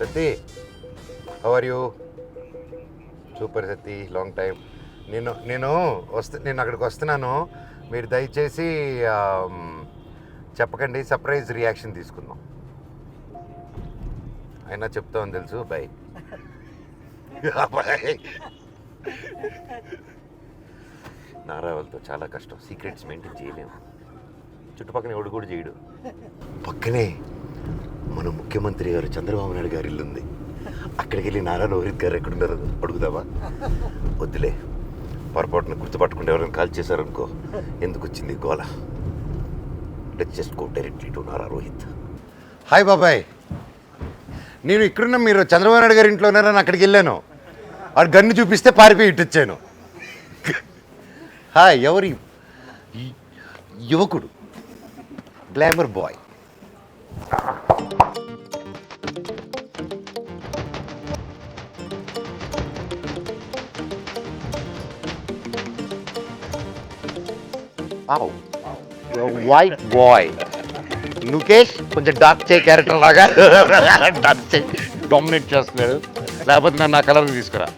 Sati, how are you? Super Sathi, long time. నేను అక్కడికి వస్తున్నాను. మీరు దయచేసి చెప్పకండి, సర్ప్రైజ్ రియాక్షన్ తీసుకుందాం. అయినా చెప్తామని తెలుసు. బై. నారావల్తో చాలా కష్టం, సీక్రెట్స్ మెయింటైన్ చేయలేము. చుట్టుపక్కల ఎవడు కూడా చేయడు. పక్కనే మన ముఖ్యమంత్రి గారు చంద్రబాబు నాయుడు గారి ఇల్లు ఉంది. అక్కడికి వెళ్ళి నారా లోహిత్ గారు ఎక్కడున్నారు అడుగుదామా? వద్దులే, పొరపాటున గుర్తుపట్టుకుంటే ఎవరైనా కాల్ చేశారనుకో, ఎందుకు వచ్చింది గోల. Let's just go directly to Nara Rohit. Hi బాబాయ్, నేను ఇక్కడున్న మీరు చంద్రబాబు నాయుడు గారి ఇంట్లో ఉన్నారని అక్కడికి వెళ్ళాను. వాడు గన్ను చూపిస్తే పారిపోయి ఇటు వచ్చాను. హాయ్, ఎవరి యువకుడు, గ్లామర్ బాయ్. వైట్ బాయ్ నుకేష్ కొంచెం డార్క్ చే క్యారెక్టర్ లాగా డార్క్ చే డామినేట్ చేస్తున్నాడు. లేకపోతే నన్ను నా కలర్ తీసుకురా,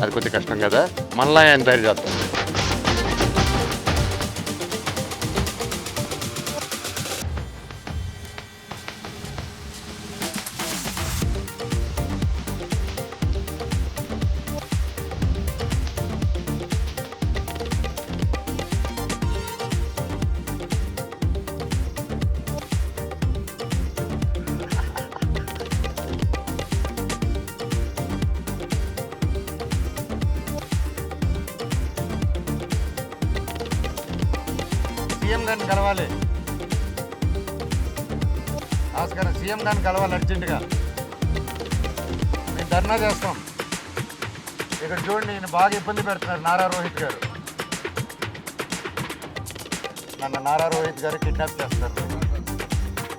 అది కొంచెం కష్టం కదా. మళ్ళీ ఆయన తయారు చేస్తాను. సీఎం గారిని కలవాలి, ఆస్కారం సీఎం గారిని కలవాలి అర్జెంటుగా. మేము ధర్నా చేస్తాం. ఇక్కడ చూడండి, ఈయన బాగా ఇబ్బంది పెడుతున్నారు నారా రోహిత్ గారు. నన్ను నారా రోహిత్ గారు కిడ్నాప్ చేస్తారు.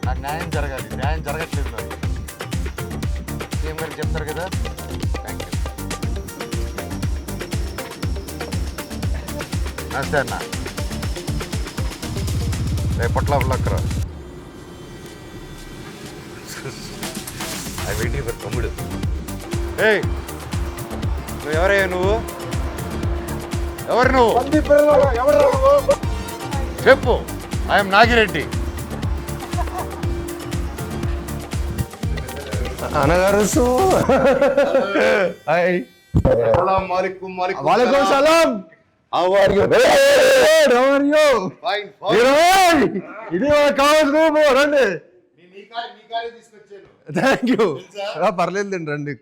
నాకు న్యాయం జరగాలి, న్యాయం జరగట్లేదు. నాకు సీఎం గారికి చెప్తారు కదా. Thank you. నమస్తే అన్న. రేపట్ల అక్కడ ఐ వెయిటింగ్ ఫర్ తమ్ముడు. ఏయ్, నువ్వు ఎవరయ్యా? నువ్వు ఎవరు? నువ్వు చెప్పు. ఐఎమ్ నాగిరెడ్డి. అనగారు వాలేకుం సలాం. How are you? Hey, how are you? Fine, fine. ఇది కావచ్చు రండి. Thank you. పర్లేదు రండి.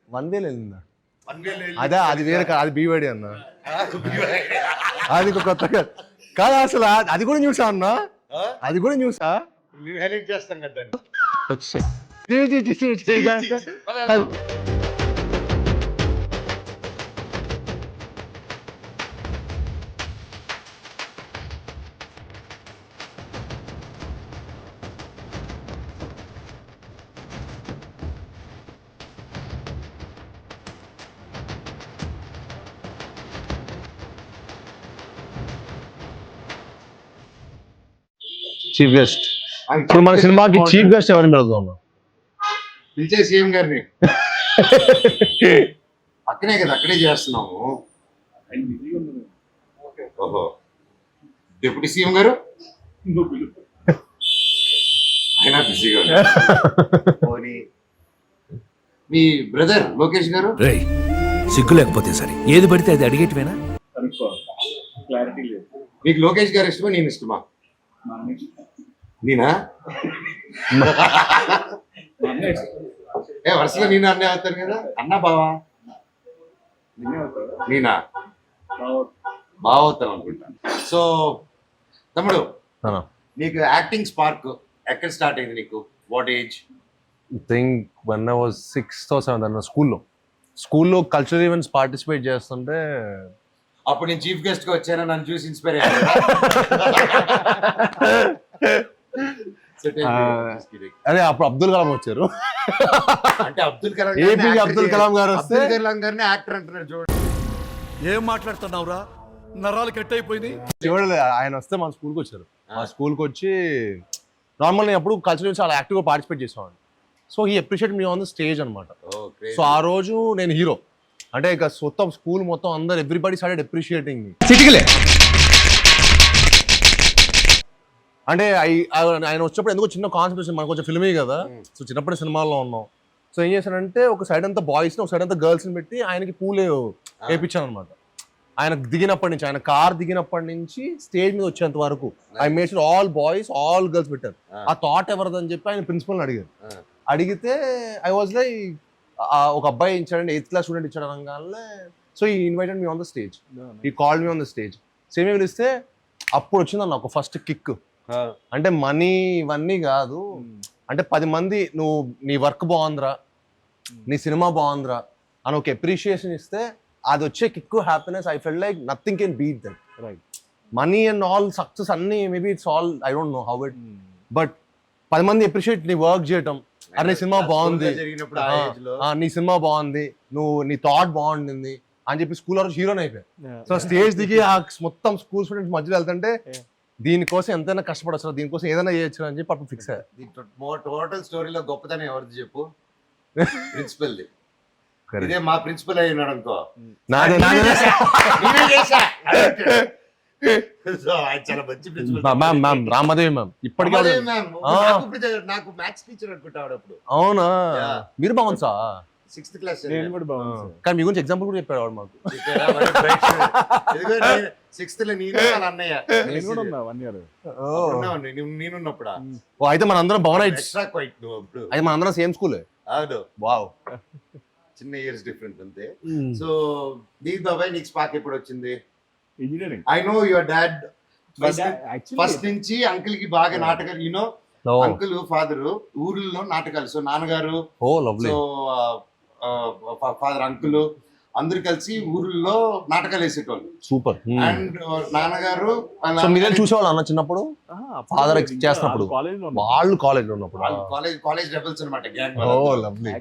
1,000 వెళ్ళిందా? అదే, అది వేరే, అది బీవాడి అన్న. అది కొత్తగా కాదు అసలు. అది కూడా చూసా అన్న, అది కూడా చూసా. చేస్తాం కదా. Chief guest. ఇప్పుడు మన సినిమాకి చీఫ్ గెస్ట్ ఎవరిని పెడదాం? పిలిచే సీఎం గారిని. అక్కడే కదా, అక్కడే చేస్తున్నాము. ఓహో, డిప్యూటీ సీఎం గారు ఆయన బిజీగా ఉన్నారు. మీ బ్రదర్ లోకేష్ గారు. సిగ్గు లేకపోతే సరే, ఏది పడితే అది అడిగేటివేనా? మీకు లోకేష్ గారు ఇష్టమా, నేను ఇష్టమా? నేనా? వరుసగా నేను అన్నే అవుతాను కదా. అన్నా బావా? నేనా? బాగా అవుతాను అనుకుంటాను. సో తమ్ముడు, నీకు యాక్టింగ్ స్పార్క్ ఎక్కడ స్టార్ట్ అయింది నీకు? What age? Think when I was 6th or 7th అన్న. స్కూల్లో కల్చరల్ ఈవెంట్స్ పార్టిసిపేట్ చేస్తుంటే అప్పుడు నేను చీఫ్ గెస్ట్ గా వచ్చాను, నన్ను చూసి ఇన్స్పైర్ అయ్యాను. అదే అప్పుడు అబ్దుల్ కలాం వచ్చారు. అంటే అబ్దుల్ కలాం, ఏపీకి అబ్దుల్ కలాం గారు వస్తే అబ్దుల్ కలాం గారిని యాక్టర్ అంటున్నారు. చూడండి, ఏం మాట్లాడుతున్నావురా, నరాలు కట్ అయిపోయింది. చూడలేదు, ఆయన వస్తే మా స్కూల్కి వచ్చారు. మా స్కూల్కి వచ్చి నార్మల్ నేను అప్పుడు కల్చరల్ చాలా యాక్టివ్గా పార్టిసిపేట్ చేసేవాడిని. So he appreciate me on the stage అనమాట. సో ఆ రోజు నేను హీరో అంటే ఇక మొత్తం స్కూల్ మొత్తం అందరు ఎవ్రీబడి స్టార్టెడ్ అప్రిషియేటింగ్ మీ. అంటే ఆయన వచ్చినప్పుడు ఎందుకో చిన్న కాన్సెప్ట్ వచ్చింది, మనకు కొంచెం ఫిల్మీ కదా, సో చిన్నప్పుడు సినిమాల్లో ఉన్నాం. సో ఏం చేశానంటే ఒక సైడ్ అంతా బాయ్స్ని ఒక సైడ్ అంతా గర్ల్స్ని పెట్టి ఆయనకి పూలే వేయించాను అనమాట. ఆయన దిగినప్పటి నుంచి, ఆయన కార్ దిగినప్పటి నుంచి స్టేజ్ మీద వచ్చేంత వరకు I made sure all boys all girls పెట్టారు. ఆ థాట్ ఎవరిదని చెప్పి ఆయన ప్రిన్సిపల్ని అడిగారు. అడిగితే ఐ వాజ్ లైక్ ఒక అబ్బాయి ఇచ్చాడండి, 8th క్లాస్ స్టూడెంట్ ఇచ్చాడు అనగానే. So he invited me on the stage, he called me on the stage. Same పిలిస్తే అప్పుడు వచ్చిందన్న ఒక ఫస్ట్ కిక్. అంటే మనీ ఇవన్నీ కాదు, అంటే 10 మంది నువ్వు నీ వర్క్ బాగుందిరా, నీ సినిమా బాగుందిరా అని ఒక అప్రిషియేషన్ ఇస్తే అది వచ్చే kick, happiness, I felt like nothing can beat that. Right, money and all success అన్ని maybe it's all I don't know how it, but 10 మంది అప్రిషియేట్ నీ వర్క్ చేయటం, అరే నీ సినిమా బాగుంది, నీ సినిమా బాగుంది, నువ్వు నీ థాట్ బాగుండింది అని చెప్పి స్కూల్ రోజు హీరోని అయిపోయాయి. సో స్టేజ్ దిగి ఆ మొత్తం స్కూల్ స్టూడెంట్స్ మధ్యలో వెళ్తుంటే దీనికోసం ఎంతైనా కష్టపడచ్చు, దీనికోసం ఏదైనా చేయొచ్చు అని చెప్పి అప్పుడు ఫిక్స్ అయ్యారు. టోటల్ స్టోరీలో గొప్పతనం ఎవరిది చెప్పు? ప్రిన్సిపల్. ఇదే మా ప్రిన్సిపల్ అయి ఉన్నాడు అనుకో, చాలా మంచి ప్రిన్సిపల్ మ్యామ్, రామదేవి మ్యామ్. ఇప్పటికీ నాకు మ్యాథ్స్ టీచర్ అనుకుంటాడు అప్పుడు. అవునా, మీరు బాగుంది సార్, 6th క్లాస్. కానీ మీ గురించి ఎగ్జాంపుల్ కూడా చెప్పాడు వాడు మాకు. 6th లో నేను వాళ్ళ అన్నయ్య నేనున్నప్పుడు. అయితే మన అందరం భవన ఎక్స్ట్రా క్వైట్ నువ్వు అప్పుడు. అయితే మన అందరం సేమ్ స్కూల్. అవును, వావ్, చిన్న ఇయర్స్ డిఫరెన్స్ అంతే. సో దీప్ బాబాయ్ నీకు స్పార్క్ ఎప్పుడు వచ్చింది? Engineering. I know your dad first నుంచి అంకుల్ కి బాగా నాటకాలు, యూనో అంకుల్ ఫాదర్ ఊర్లో నాటకాలు. సో నాన్నగారు, సో ఫాదర్ అంకుల్ అందరు కలిసి ఊర్లో నాటకాలు వేసేటోళ్ళు. సూపర్. అండ్ నాన్నగారు మీరే చూసేవాళ్ళు అన్న చిన్నప్పుడు, ఫాదర్ చేస్తున్నప్పుడు, వాళ్ళు కాలేజ్ లో ఉన్నప్పుడు, కాలేజ్ రెబల్స్ అనమాట గ్యాంగ్.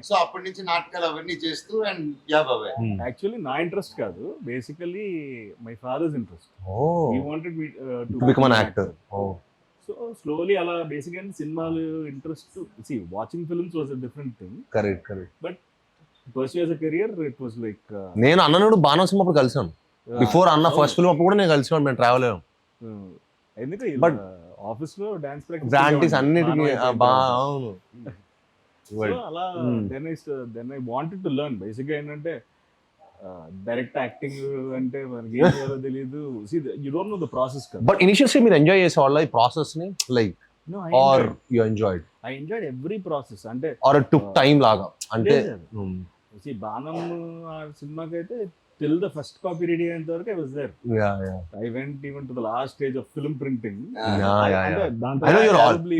సో అప్పటి నుంచి నాటకాలు అవన్నీ చేస్తూ అండ్ యా బాబాయ్. యాక్చువల్లీ నా ఇంట్రెస్ట్ కాదు, basically my father's interest. He wanted me to become an actor. So slowly అలా బేసిక్గా సినిమాలు ఇంట్రెస్ట్. సి watching films was a different thing. Correct. But pursue as a career it was like నేను అన్ననుడు Baanam cinema అప్పుడు కలిసాను. Before అన్న first film అప్పుడు కూడా నేను కలిసాను, మేము ట్రావెల్ అయ్యాం. ఎందుకు బట్ ఆఫీస్ లో డాన్స్ ప్రాక్టీస్ అన్నిటికీ అవును. అలా then I wanted to learn. బేసిక్గా ఏంటంటే డైరెక్ట్ యాక్టింగ్ అంటే మనకి ఏం చేయాలో తెలియదు. You don't know the process కదా. బట్ ఇనిషియల్లీ మీరు ఎంజాయ్ చేసేవాళ్ళ ఈ ప్రాసెస్ ని, like are you enjoyed? I enjoyed every process. అంటే ఆర్ ఇట్ టుక్ టైం లాగా? అంటే బాణం సినిమాకి అయితే till the first copy ready అయ్యేంత వరకు I was there. I went even to the last stage of film printing.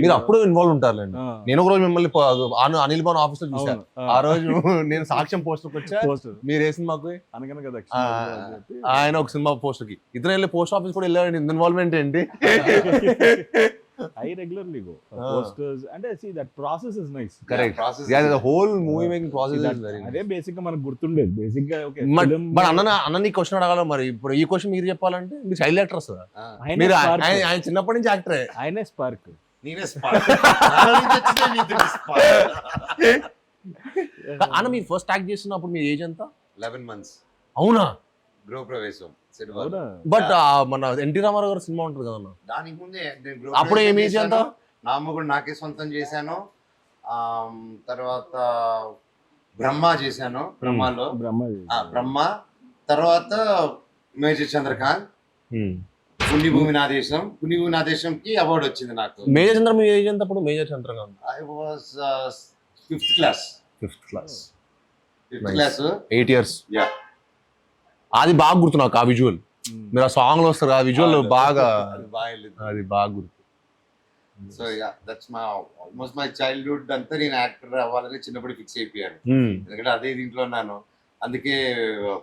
మీరు అప్పుడు ఇన్వాల్వ్ ఉంటారులేండి. నేను ఒక రోజు మిమ్మల్ని అనిల్ భవన్ ఆఫీస్ లో చూసాను. ఆ రోజు నేను సాక్ష్యం పోస్టర్ వచ్చా, మీరు ఏ సినిమాకు అనగనగా ఆయన ఒక సినిమా పోస్టర్ కి ఇద్దరు వెళ్ళి పోస్ట్ ఆఫీస్ కూడా వెళ్ళాడు. ఇన్వాల్వ్మెంట్ ఏంటి? I regularly go posters and I see that process is nice. Correct. Yeah, the whole movie making process is very nice. అదే బేసిక్ గా మనకు గుర్తుండేది. బేసిక్ గా ఓకే. బట్ అన్న నీ క్వశ్చన్ అడగాల మరి. ఇప్పుడు ఈ క్వశ్చన్ మీరు చెప్పాలంటే మీరు చైల్డ్ యాక్టర్ వస్తుందా? మీరు ఆయన చిన్నప్పటి నుంచి యాక్టరే. ఆయనే స్పార్క్, నేనే స్పార్క్. అన్న మీరు ఫస్ట్ యాక్ట్ చేస్తున్నప్పుడు మీ ఏజ్ ఎంత? 11 months. అవునా? గృహ ప్రవేశం. బట్ మన ఎన్టీ రామారావు గారు సినిమా ఉంటుంది కదా, దానికి ముందే అప్పుడు ఏమి అంత నా మొగుడు నాకే సొంతం చేశాను. తర్వాత బ్రహ్మ చేశాను, బ్రహ్మలో బ్రహ్మ. తర్వాత మేజర్ చంద్రకాంత్, పుణ్యభూమి నా దేశం. పుణ్యభూమి నా దేశంకి అవార్డు వచ్చింది నాకు. మేజర్ చంద్ర మీ ఏజ్ ఎంత అప్పుడు? Major Chandrakanth I was 5th class. 5th class. 5th class. 8 years. Yeah, అది బాగా గుర్తు నాకు. ఆ విజువల్ మీరు ఆ సాంగ్ లో వస్తారు, ఆ విజువల్ బాగా అది బాగా గుర్తు. So yeah, that's my almost my childhood అంతా నేను యాక్టర్ అవ్వాలని చిన్నప్పుడు ఫిక్స్ అయిపోయాను. ఎందుకంటే అదే దీంట్లో ఉన్నాను. అందుకే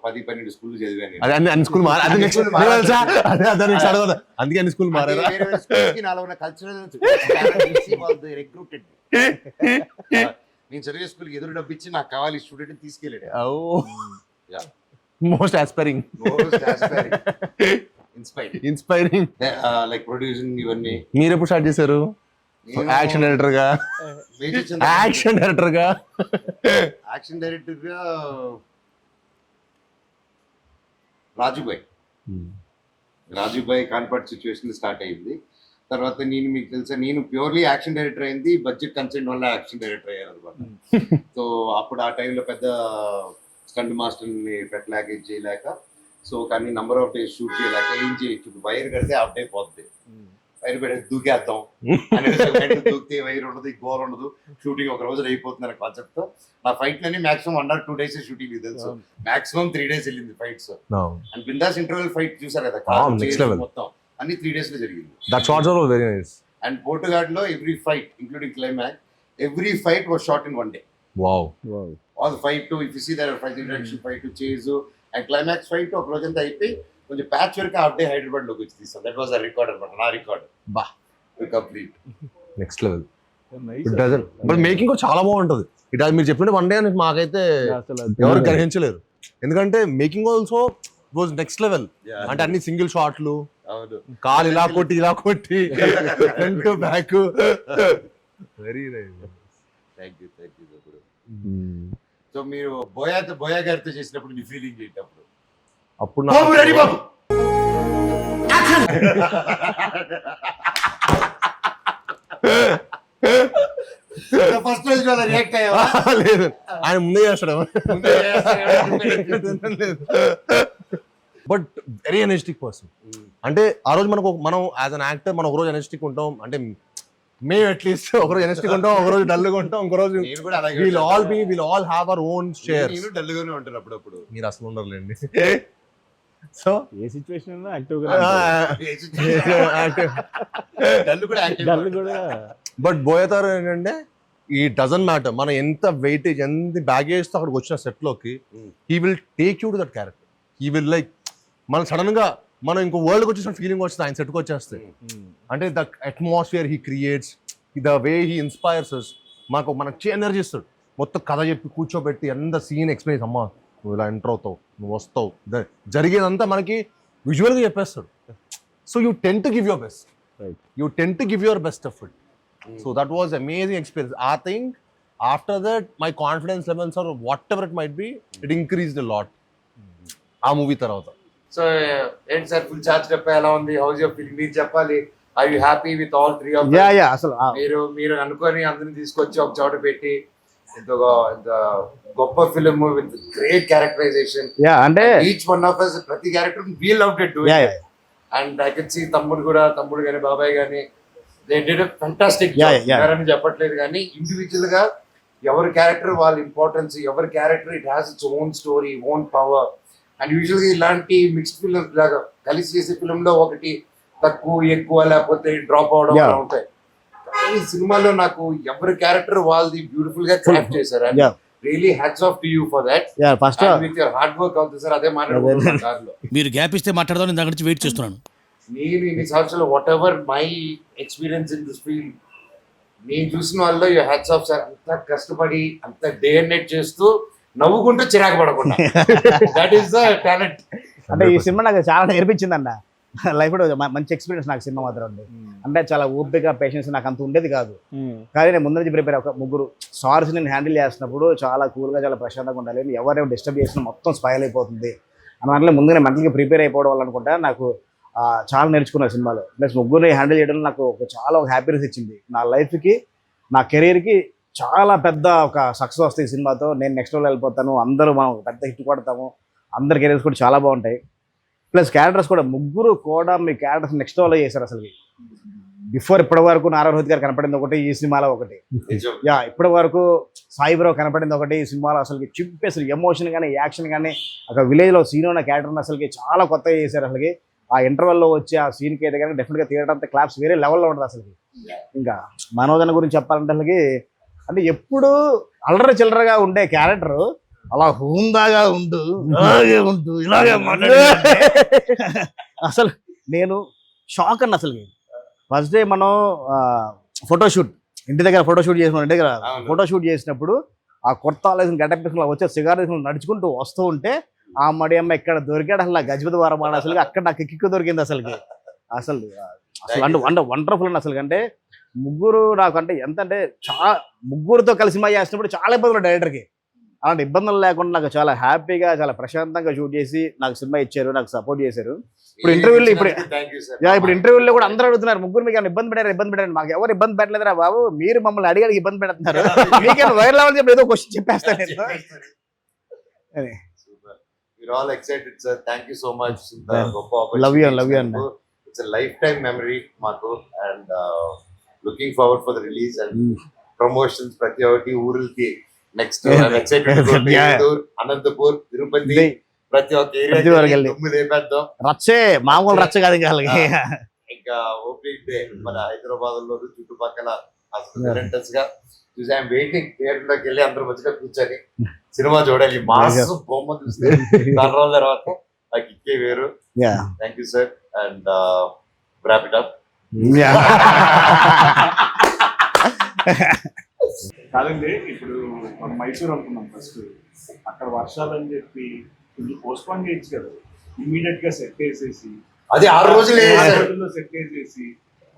10-12 స్కూల్ చదివాను. అన్ని స్కూల్ అందుకే అన్ని స్కూల్ మారారు. నాలో ఉన్న కల్చరల్ రిక్రూటెడ్. నేను చదివే స్కూల్కి ఎదురు డబ్బిచ్చి నాకు కావాలి స్టూడెంట్ తీసుకెళ్ళాడు. Most aspiring. Inspiring. Like producing ఇవన్నీ. మీరు ఎప్పుడు స్టార్ట్ చేశారు? యాక్షన్ డైరెక్టర్ గా యాక్షన్ డైరెక్టర్ గా యాక్షన్ డైరెక్టర్ గా రాజుబాయ్ కాన్పర్ట్ సిచ్యువేషన్ స్టార్ట్ అయింది. తర్వాత నేను మీకు తెలుసా, నేను ప్యూర్లీ యాక్షన్ డైరెక్టర్ అయింది బడ్జెట్ కన్సెంట్ వల్ల యాక్షన్ డైరెక్టర్ అయ్యాను అనమాట. సో అప్పుడు ఆ టైంలో పెద్ద స్టంట్ మాస్టర్ని పెట్టలేక ఇది చేయలేక, సో కానీ నంబర్ ఆఫ్ డేస్ షూట్ చేయలేక ఏం చేయొచ్చు, వైర్ కడితే అప్ అయిపోద్ది, వైర్ పెడితే దూకేద్దాం అనేది, దూకితే వైర్ ఉండదు, గోల్ ఉండదు, షూటింగ్ ఒక రోజు అయిపోతుంది అనే కాన్సెప్ట్ తో నా ఫైట్ అన్ని మాక్సిమం 1 or 2 days షూటింగ్ తెలుసు, మాక్సిమం 3 days వెళ్ళింది fights. And Bindaas interval fight చూసారు కదా, మొత్తం అన్ని 3 days లో జరిగింది. That shots are very nice. And Potugadu లో every fight including climax, every fight was shot in 1 day. Wow. All the fight too, if you see that fight introduction fight to chase and climax fight ఒక రోజంతా అయిపోయి కొంచెం patch work half day Hyderabad లోకి వచ్చి తీస్తాం. That was a record అన్నమాట, నా record. బా, complete next level. It doesn't, but making కూడా చాలా బాగుంటది. ఇట్ మీరు చెప్పినట్టు 1 day అని మాకైతే ఎవరు గ్రహించలేరు, ఎందుకంటే making also was next level. అంటే అన్ని సింగిల్ షాట్లు, కాలు ఇలా కొట్టి front back. Very nice. Thank you ఇప్పుడు. సో మీరు బోయా గారితో చేసినప్పుడు మీ ఫీలింగ్ ఏంటప్పుడు? అప్పుడు ఫస్ట్ రోజు రియాక్ట్ అయ్యావా? లేదు, ఆయన ముందే చేస్తాడు. But very energetic person. అంటే ఆ రోజు మనం యాజ్ అన్ యాక్టర్ మనం ఒక రోజు ఎనర్జెటిక్ ఉంటాం, అంటే మేము అట్లీస్ట్ ఒకరోజు ఎనర్జెటిక్ ఉంటాం, ఒకరోజు డల్గా ఉంటాం, ఇంకొకరోజు will all have our own share. డల్గానే ఉంటాను అప్పుడప్పుడు, మీరు అసలు ఉండరులేండి. సో ఏ సిచ్యువేషన్ యాక్టివ్ కూడా. బట్ బోయతారు ఏంటంటే ఈ డజన్ మ్యాటర్, మనం ఎంత వెయిటేజ్ ఎంత బ్యాగేజ్ తో అక్కడికి వచ్చిన సెట్ లోకి, he will take you to that character. He will like, మనం సడన్ గా మనం ఇంకో వరల్డ్కి వచ్చేసిన ఫీలింగ్ వస్తుంది ఆయన సెట్కి వచ్చేస్తే. అంటే the atmosphere he creates, the way he inspires us, మనకు ఎనర్జీ ఇస్తాడు. మొత్తం కథ చెప్పి కూర్చోబెట్టి ఎంత సీన్ ఎక్స్ప్లెయిన్, అమ్మా నువ్వు ఇలా ఎంటర్ అవుతావు, నువ్వు వస్తావు, జరిగేదంతా మనకి విజువల్గా చెప్పేస్తాడు. So you ten to give your best, you ten to give your best effort. So that was amazing experience. I think after that my confidence levels or whatever it might be, it increased a lot. ఆ movie తర్వాత. So ఏంటి sir, full charge చెప్పా, ఎలా ఉంది, how's your feeling మీరు చెప్పాలి. Are you happy with all 3 of them? అసలు మీరు అనుకొని అందరిని తీసుకొచ్చి ఒక చోట పెట్టి ఇంత గొప్ప ఫిల్మ్ విత్ గ్రేట్ క్యారెక్టరైజేషన్. అంటే ఈచ్ వన్ ఆఫ్ us, ప్రతి character we loved it doing it. And I can see తమ్ముడు గాని బాబాయ్ గాని, they did a fantastic job. అని చెప్పట్లేదు కానీ ఇండివిజువల్ గా ఎవరి క్యారెక్టర్ వాళ్ళ ఇంపార్టెన్స్, ఎవరి character it has its own story, own power. And usual గా ఇలాంటి మిక్స్డ్ ఫిల్మ్స్ లాగా కలిసి చేసే ఫిల్మ్ లో ఒకటి తక్కువ ఎక్కువ లేకపోతే డ్రాప్ అవడం అలా ఉంటాయి. ఈ సినిమాలో నాకు ఎవరి క్యారెక్టర్ వాళ్ళది బ్యూటిఫుల్ గా క్రాఫ్ట్ చేశారు. Really hats off to you for that. First with your hard work అవుతుంది సార్. అదే మాట్లాడుతున్నాను కార్లో. మీరు గ్యాప్ ఇస్తే మాట్లాడదాం, నేను దగ్గర నుంచి వెయిట్ చేస్తున్నాను. నేను ఇన్ని సంవత్సరాలు what ever my experience in this field, నేను చూసిన వాళ్ళు యూ హ్యాట్స్ ఆఫ్ సార్. అంత కష్టపడి అంత డే అండ్ నైట్ చేస్తూ నవ్వుకుంటూ చిరాకు పడకుండా, దట్ ఈస్ ద టాలెంట్. అంటే ఈ సినిమా నాకు చాలా నేర్పించింది అన్న లైఫ్ లో. మంచి ఎక్స్పీరియన్స్ నాకు సినిమా మాత్రం ఉంది. అంటే చాలా ఓపిక పేషెన్స్ నాకు అంత ఉండేది కాదు, కానీ నేను ముందు నుంచి ప్రిపేర్ ఒక 3 సారీస్ నేను హ్యాండిల్ చేస్తున్నప్పుడు చాలా కూల్గా చాలా ప్రశాంతంగా ఉండాలి. ఎవరైనా డిస్టర్బ్ చేసినా మొత్తం స్పాయిల్ అయిపోతుంది అని దాంట్లో ముందుగా మెంటల్గా ప్రిపేర్ అయిపోవడం వల్ల అనుకుంటా నాకు చాలా నేర్చుకున్న సినిమాలో. ప్లస్ ముగ్గురిని హ్యాండిల్ చేయడం నాకు చాలా హ్యాపీనెస్ ఇచ్చింది. నా లైఫ్కి, నా కెరీర్కి చాలా పెద్ద ఒక సక్సెస్ వస్తుంది ఈ సినిమాతో. నేను నెక్స్ట్ లెవెల్ వెళ్ళిపోతాను, అందరూ మనం పెద్ద హిట్ కొడతాము, అందరి కెరీర్స్ కూడా చాలా బాగుంటాయి. ప్లస్ క్యారెక్టర్స్ కూడా ముగ్గురు కూడా మీ క్యారెక్టర్స్ నెక్స్ట్ లెవెల్లో చేశారు. అసలు బిఫోర్ ఇప్పటి వరకు నారా రోహిత్ గారు కనపడింది ఒకటి ఈ సినిమాలో, ఒకటి ఇప్పటి వరకు సాయిబ్రావు కనపడింది ఒకటి ఈ సినిమాలో. అసలు చింపి అసలు ఎమోషన్ కానీ యాక్షన్ కానీ ఒక విలేజ్లో సీన్ ఉన్న క్యారెక్టర్ని అసలుకి చాలా కొత్తగా చేశారు. అసలుకి ఆ ఇంటర్వెల్లో వచ్చి ఆ సీన్కి అయితే కానీ డెఫినెట్గా థియేటర్ అంతా క్లాప్స్ వేరే లెవెల్లో ఉంటుంది అసలుకి. ఇంకా మనోజన్ గురించి చెప్పాలంటే అసలుకి అంటే ఎప్పుడు అల్లరి చిల్లరగా ఉండే క్యారెక్టర్ అలా హూందాగా ఉంటూ ఇలాగే అసలు నేను షాక్ అన్న. అసలు ఫస్ట్ డే మనం ఫోటోషూట్ ఇంటి దగ్గర ఫోటోషూట్ చేసిన ఇంటి దగ్గర ఫోటోషూట్ చేసినప్పుడు ఆ కొత్త ఆలోచన గడ్డ వచ్చే సిగార్ నడుచుకుంటూ వస్తూ ఉంటే ఆ మడి అమ్మ ఇక్కడ దొరికాడు. అసలు గజపతి వారమాడ అసలు అక్కడ నాకు కిక్కు దొరికింది అసలుకి. అసలు అంటే వండర్ఫుల్ అండి. అసలు అంటే ముగ్గురు నాకు అంటే ఎంత అంటే చాలా ముగ్గురుతో కలిసి సినిమా చేసినప్పుడు చాలా ఇబ్బందులు డైరెక్టర్కి. అలాంటి ఇబ్బందులు లేకుండా నాకు చాలా హ్యాపీగా చాలా ప్రశాంతంగా షూట్ చేసి నాకు సినిమా ఇచ్చారు, నాకు సపోర్ట్ చేశారు. ఇప్పుడు ఇంటర్వ్యూలో ఇప్పుడు ఇంటర్వ్యూలో కూడా అందరూ అడుగుతున్నారు, ముగ్గురు మీకు ఏమైనా ఇబ్బంది పెట్టారు, మాకు ఎవరు ఇబ్బంది పెట్టలేదురా బాబు, మీరు మమ్మల్ని అడిగారు ఇబ్బంది పెడుతున్నారు, మీకేమైనా వైరల్ అవ్వాలని చెప్పి ఏదో క్వశ్చన్ చెప్పేస్తాను నేను. We're all excited, sir. Thank you so much. Love you and It's a lifetime memory, Mako, and looking forward for the release and promotions. Pratyavati Urulki next. I'm excited to go to Indore, Anantapur, Tirupati. Pratyavati area tummi lepedam. రచ్చే మామూలు రచ్చ కాదు ఇంకా opening day మన హైదరాబాద్ లో చుట్టుపక్కల renters గా చూసి I'm waiting theatre లోకి వెళ్ళి అందరూ మంచిగా కూర్చొని సినిమా చూడాలి. మాస్ బొమ్మ చూస్తే దాని రోజుల తర్వాత ఆ కిక్కే వేరు. Thank you sir and wrap it up. కాదండి, ఇప్పుడు మనం మైసూర్ అనుకున్నాం ఫస్ట్, అక్కడ వర్షాలు అని చెప్పి పోస్ట్ పోన్ చేయొచ్చు కదా, ఇమీడియట్ గా సెట్ వేసేసి అది 6 రోజులు సెట్ వేసేసి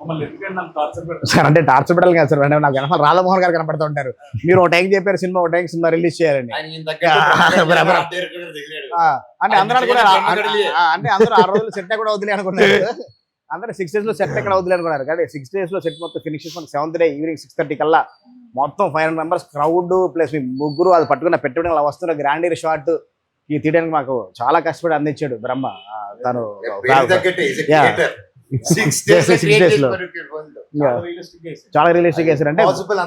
మమ్మల్ని ఎందుకంటే నాకు టార్చర్ పెడతారు సార్. అంటే టార్చర్ పెట్టాలి కదా సార్, నాకు వెనకాల రాధామోహన్ గారు కనపడుతూ ఉంటారు. మీరు ఒక టైం చెప్పారు సినిమా, ఒక టైం సినిమా రిలీజ్ చేయాలని అంటే అందరూ కూడా అంటే అందరూ 6 రోజులు సెట్ కూడా వదిలే అనుకున్నారు. అందరూ 6 days లో సెట్ ఎక్కడ వదిలే అనుకున్నారు. కానీ 6 days లో సెట్ మొత్తం ఫినిష్ చేసుకుని 7th day ఈవినింగ్ 6:30 కల్లా మొత్తం 500 members క్రౌడ్ ప్లస్ మీ ముగ్గురు అది పట్టుకున్న పెట్టుబడి అలా వస్తున్న గ్రాండీ షాట్ ఈ తీయడానికి మాకు చాలా కష్టపడి అందించాడు బ్రహ్మ. తను 6 days లో చాలా రియలిస్టిక్ చేశారు.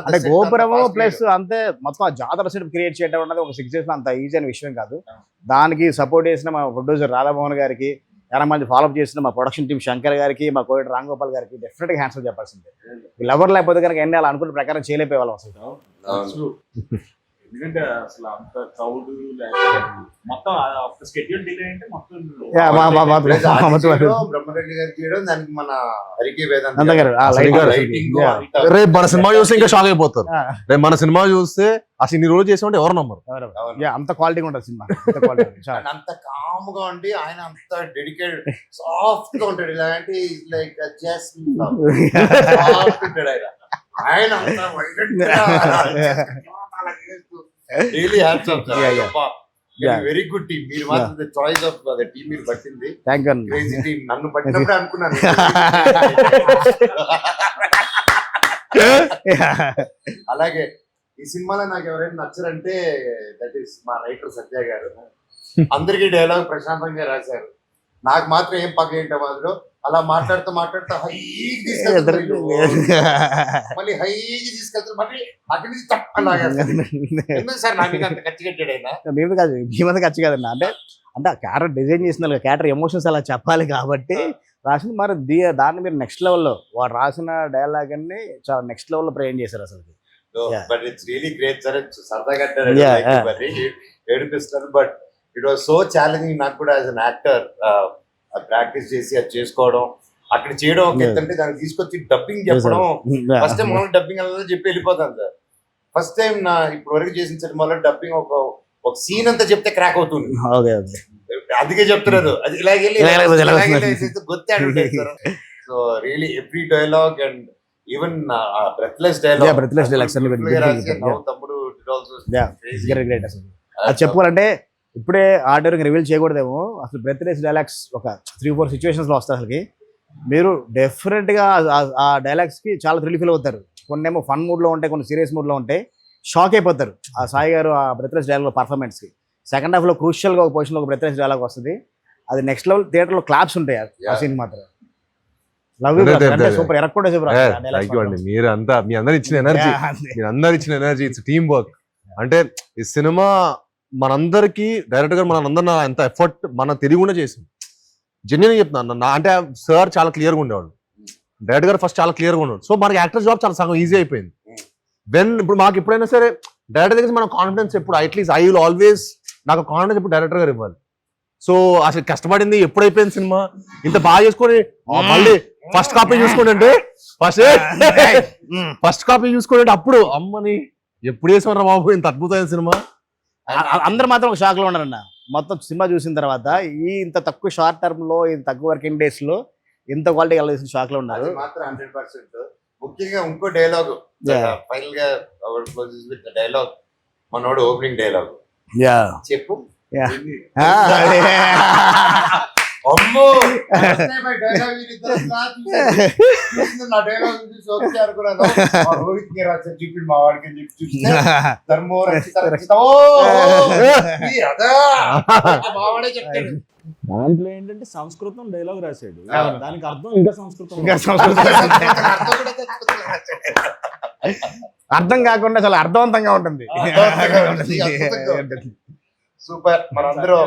అంటే గోపురము ప్లస్ అంతే మొత్తం ఆ జాతర సెట్ క్రియేట్ చేయడం అన్నది ఒక 6 days లో అంత ఈజీ అనే విషయం కాదు. దానికి సపోర్ట్ చేసిన మా ప్రొడ్యూసర్ రాధామోహన్ గారికి, చాలా మంది ఫాలోఅప్ చేసిన మా ప్రొడక్షన్ టీం శంకర్ గారికి, మా కోవిడ్ రామ్ గోపాల్ గారికి డెఫినెట్గా హ్యాండ్స్ చెప్పాల్సిందే. వీళ్ళు ఎవరు లేకపోతే కనుక ఎన్ని అలా అనుకున్న ప్రకారం చేయలేకపోయే వాళ్ళం అసలు. ఎందుకంటే అసలు అంత క్రౌడ్ మొత్తం స్కెడ్యూల్ డిలే అంటే మొత్తం బ్రహ్మరెడ్డి గారు చేయడం, దానికి మన హరికి అంత గారు రేపు మన సినిమా చూస్తే ఇంకా షాక్ అయిపోతారు. రేపు మన సినిమా చూస్తే అసలు ఇన్ని రోజులు చేసామంటే ఎవరు నమ్మరు. అంత క్వాలిటీ ఉంటుంది సినిమా, అంత కామ్ గా ఉండి ఆయన అంత డెడికేటెడ్ సాఫ్ట్ గా ఉంటాడు. ఇలాంటి లైక్ సాఫ్ట్ ఉంటాడు ఆయన అంత really hats off sir. Very good team. మీరు మాత్రం the choice of the team మీరు పట్టింది. Crazy team. నన్ను పట్టినప్పుడే అనుకున్నాను. అలాగే ఈ సినిమాలో నాకు ఎవరైనా నచ్చరంటే దట్ ఈస్ మా రైటర్ సత్య గారు. అందరికీ డైలాగ్ ప్రశాంతంగా రాశారు, నాకు మాత్రం ఏం పక్క మాదిలో అలా మాట్లాడుతూ హైకి తీసుకెళ్తారు, మళ్ళీ హైకి తీసుకెళ్తారు, మళ్ళీ అక్కడి నుంచి తప్ప సార్ నాకు అంత ఖర్చు కట్టాడు ఆయన. మేము కాదు, మేమంతా ఖర్చు కాదన్న. అంటే ఆ క్యారెక్టర్ డిజైన్ చేసిన క్యారెక్టర్ ఎమోషన్స్ అలా చెప్పాలి కాబట్టి రాసింది. మరి దాన్ని మీరు నెక్స్ట్ లెవెల్లో వాడు రాసిన డైలాగ్ అన్ని చాలా నెక్స్ట్ లెవెల్లో ప్రజెంట్ చేశారు అసలు. But it's really great sir. సరదాగా ఏడిపిస్తారు, but it was so challenging నాకు కూడా యాజ్ అన్ యాక్టర్. ప్రాక్టీస్ చేసి అది చేసుకోవడం, అక్కడ చేయడం ఒక ఎత్తంటే దాన్ని తీసుకొచ్చి డబ్బింగ్ చెప్పడం. ఫస్ట్ టైం మనం డబ్బింగ్ అలా చెప్పి వెళ్ళిపోతాను సార్. ఫస్ట్ టైం నా ఇప్పటి వరకు చేసిన సినిమాలో డబ్బింగ్ ఒక సీన్ అంతా చెప్తే క్రాక్ అవుతుంది. అందుకే చెప్తున్నారు అది ఇలాగే గొత్తాడు. So really every dialogue and even breathless dialogue తమ్ముడు అది చెప్పుకోవాలంటే ఇప్పుడే ఆర్డర్ రివీల్ చేయకూడదేమో. అసలు బ్రెత్లెస్ డైలాగ్స్ ఒక 3-4 situations లో వస్తాయి. అసలుకి మీరు డెఫినెట్గా ఆ డైలాగ్స్కి చాలా థ్రిల్ ఫీల్ అవుతారు. కొన్ని ఏమో ఫన్ మూడ్లో ఉంటాయి, కొన్ని సీరియస్ మూడ్లో ఉంటాయి. షాక్ అయిపోతారు ఆ సాయి గారు ఆ బ్రెత్లెస్ డైలాగ్ పర్ఫార్మెన్స్కి. సెకండ్ హాఫ్లో క్రూషియల్గా ఒక పొజిషన్లో ఒక బ్రెత్లెస్ డైలాగ్ వస్తుంది. అది నెక్స్ట్ లెవెల్. థియేటర్లో క్లాప్స్ ఉంటాయి ఆ సీన్ మాత్రం. సూపర్ ఎరక్కుండా మీరు అంతా మీ అందరు ఇచ్చిన ఎనర్జీ, మీరు అందరు ఇచ్చిన ఎనర్జీ, ఇట్స్ టీమ్ వర్క్. అంటే ఈ సినిమా మనందరికి డైరెక్టర్ గారు మనందరూ ఎంత ఎఫర్ట్ మన తెలియకుండా చేసింది. జెన్యున్ చెప్తున్నాను. అంటే సార్ చాలా క్లియర్గా ఉండేవాడు, డైరెక్టర్ గారు ఫస్ట్ చాలా క్లియర్గా ఉండేవాడు. సో మనకి యాక్టర్ జాబ్ చాలా సగం ఈజీ అయిపోయింది. ఇప్పుడు మాకు ఎప్పుడైనా సరే డైరెక్టర్ దగ్గర మనం కాన్ఫిడెన్స్ ఎప్పుడు అట్లీస్ట్ ఐ విల్ ఆల్వేస్ నాకు కాన్ఫిడెన్స్ ఇప్పుడు డైరెక్టర్ గారు ఇవ్వాలి. సో అసలు కష్టపడింది ఎప్పుడైపోయింది సినిమా ఇంత బాగా చేసుకొని మళ్ళీ ఫస్ట్ కాపీ చూసుకోండి అంటే ఫస్ట్ కాపీ చూసుకోండి అంటే అప్పుడు అమ్మని ఎప్పుడు వేసామరా బాబు ఇంత అద్భుతమైన సినిమా. అందరు మాత్రం ఒక షాక్ లో ఉన్నారన్న. మొత్తం సినిమా చూసిన తర్వాత ఇంత తక్కువ షార్ట్ టర్మ్ లో, ఇంత తక్కువ వర్కింగ్ డేస్ లో ఇంత క్వాలిటీ కలిసిన షాక్ లో ఉన్నారు. మాత్రం 100%. ముఖ్యంగా ఇంకో డైలాగ్ Yeah. ఫైనల్ గా క్లోజెస్ విత్ డైలాగ్ మనోడు ఓపెనింగ్ డైలాగ్ యా చెప్పు Yeah. ఏంది? అదే. అమ్మో డైలాగ్ నా డైలాగ్ చూసి ఓకే అనుకున్నాను మా రోహిత్ కి రాశారు చూపి మా వాడికి అని చెప్పి చూస్తే ధర్మో రక్షిత రక్షిత ఓ ఈ అదా మా వాడే చెప్తాడు దాంట్లో ఏంటంటే సంస్కృతం డైలాగ్ రాశాడు అవును. దానికి అర్థం ఇంకా సంస్కృతం ఇంకా అర్థం కాకుండా చాలా అర్థవంతంగా ఉంటుంది. సూపర్ మనందరం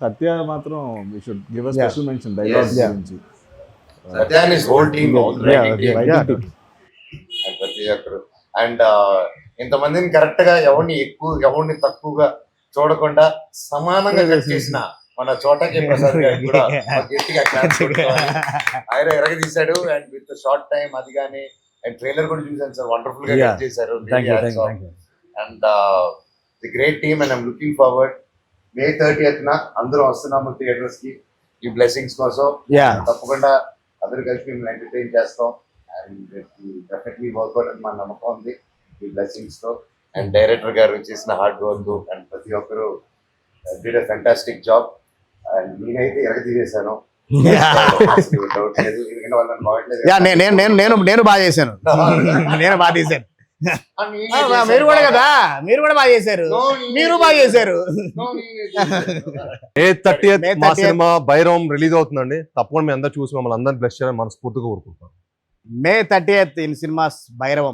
సత్య మాత్రం we should give a special mention dialogue Yes. గురించి సత్యాన్ ఇస్ హోల్ టీమ్ Yeah. ప్రతి ఒక్కరు అండ్ ఇంతమందిని కరెక్ట్ గా ఎవరిని ఎక్కువ ఎవరిని తక్కువగా చూడకుండా సమానంగా కట్ చేసిన మన చోటకి ప్రసాద్ గారికి కూడా ఒక గట్టిగా claps కొట్టుకోవాలి. ఆయన ఎరగదీశాడు అండ్ విత్ షార్ట్ టైం అది కానీ అండ్ ట్రైలర్ కూడా చూసాను సార్ వండర్ఫుల్ గా Yeah. కట్ చేశారు Thank you, thank you, thank you. And the great team and I'm looking forward May 30th అందరూ వస్తున్నాము థియేటర్స్ కి ఈ బ్లెస్సింగ్స్ కోసం Yeah. తప్పకుండా అందరూ కలిసి మేము ఎంటర్టైన్ చేస్తాం అండ్ డెఫినెట్లీ వర్క్అవుట్ అని మా నమ్మకం ఉంది ఈ బ్లెస్సింగ్స్ తో అండ్ డైరెక్టర్ గారు చేసిన హార్డ్ వర్క్ అండ్ ప్రతి ఒక్కరు did a fantastic job and నేనైతే ఎరగతీసేసాను డౌట్ లేదు ఎందుకంటే వాళ్ళని బాగట్లేదు యా, నేను బాగా చేశాను. నేను బాగా తీశాను. మీరు కూడా కదా, మీరు కూడా బాగా చేశారు. మీరు బాగా చేశారు. May 30th May మా 30th. సినిమా బైరవం రిలీజ్ అవుతుందండి. తప్పకుండా మీ అందరూ చూసి మమ్మల్ని అందరిని బ్లెస్ చేయాలని మనస్ఫూర్తిగా కోరుకుంటాం. May 30th in cinemas Bhairavam.